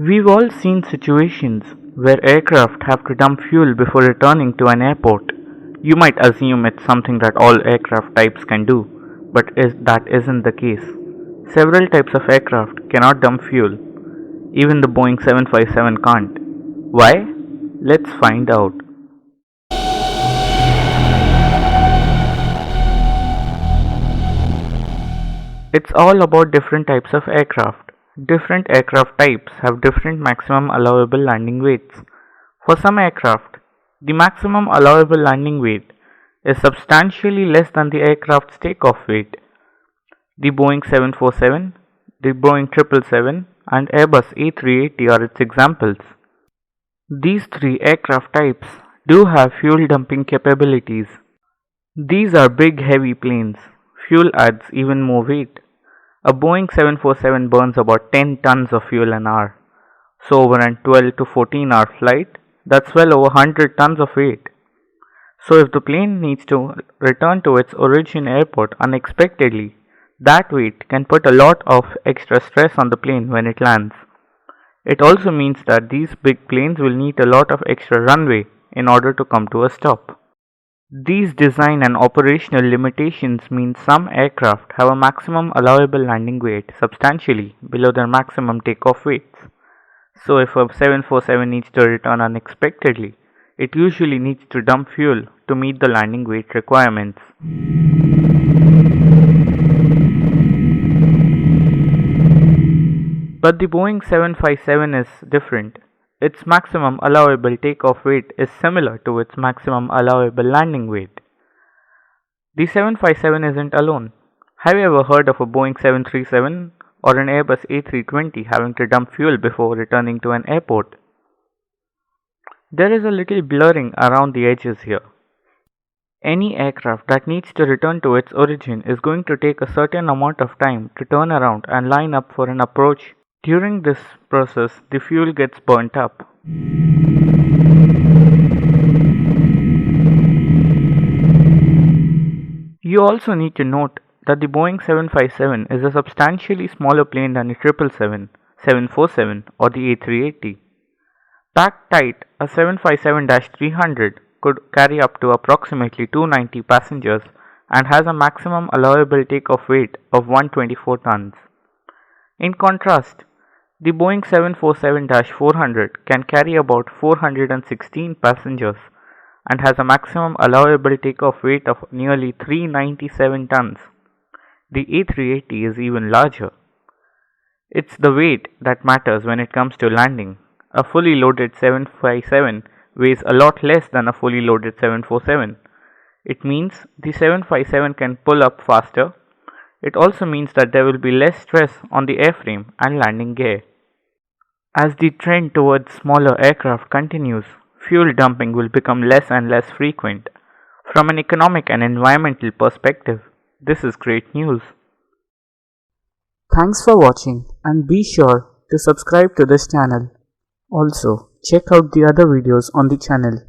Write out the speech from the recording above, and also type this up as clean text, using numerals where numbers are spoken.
We've all seen situations where aircraft have to dump fuel before returning to an airport. You might assume it's something that all aircraft types can do, but that isn't the case. Several types of aircraft cannot dump fuel. Even the Boeing 757 can't. Why? Let's find out. It's all about different types of aircraft. Different aircraft types have different maximum allowable landing weights. For some aircraft, the maximum allowable landing weight is substantially less than the aircraft's takeoff weight. The Boeing 747, the Boeing 777, and Airbus A380 are its examples. These three aircraft types do have fuel dumping capabilities. These are big heavy planes. Fuel adds even more weight. A Boeing 747 burns about 10 tons of fuel an hour. So over a 12 to 14 hour flight, that's well over 100 tons of weight. So if the plane needs to return to its origin airport unexpectedly, that weight can put a lot of extra stress on the plane when it lands. It also means that these big planes will need a lot of extra runway in order to come to a stop. These design and operational limitations mean some aircraft have a maximum allowable landing weight substantially below their maximum takeoff weights. So if a 747 needs to return unexpectedly, it usually needs to dump fuel to meet the landing weight requirements. But the Boeing 757 is different. Its maximum allowable takeoff weight is similar to its maximum allowable landing weight. The 757 isn't alone. Have you ever heard of a Boeing 737 or an Airbus A320 having to dump fuel before returning to an airport? There is a little blurring around the edges here. Any aircraft that needs to return to its origin is going to take a certain amount of time to turn around and line up for an approach. During this process, the fuel gets burnt up. You also need to note that the Boeing 757 is a substantially smaller plane than the 777, 747 or the A380. Packed tight, a 757-300 could carry up to approximately 290 passengers and has a maximum allowable takeoff weight of 124 tons. In contrast, the Boeing 747-400 can carry about 416 passengers and has a maximum allowable takeoff weight of nearly 397 tons. The A380 is even larger. It's the weight that matters when it comes to landing. A fully loaded 757 weighs a lot less than a fully loaded 747. It means the 757 can pull up faster. It also means that there will be less stress on the airframe and landing gear. As the trend towards smaller aircraft continues, fuel dumping will become less and less frequent. From an economic and environmental perspective, this is great news. Thanks for watching and be sure to subscribe to this channel. Also, check out the other videos on the channel.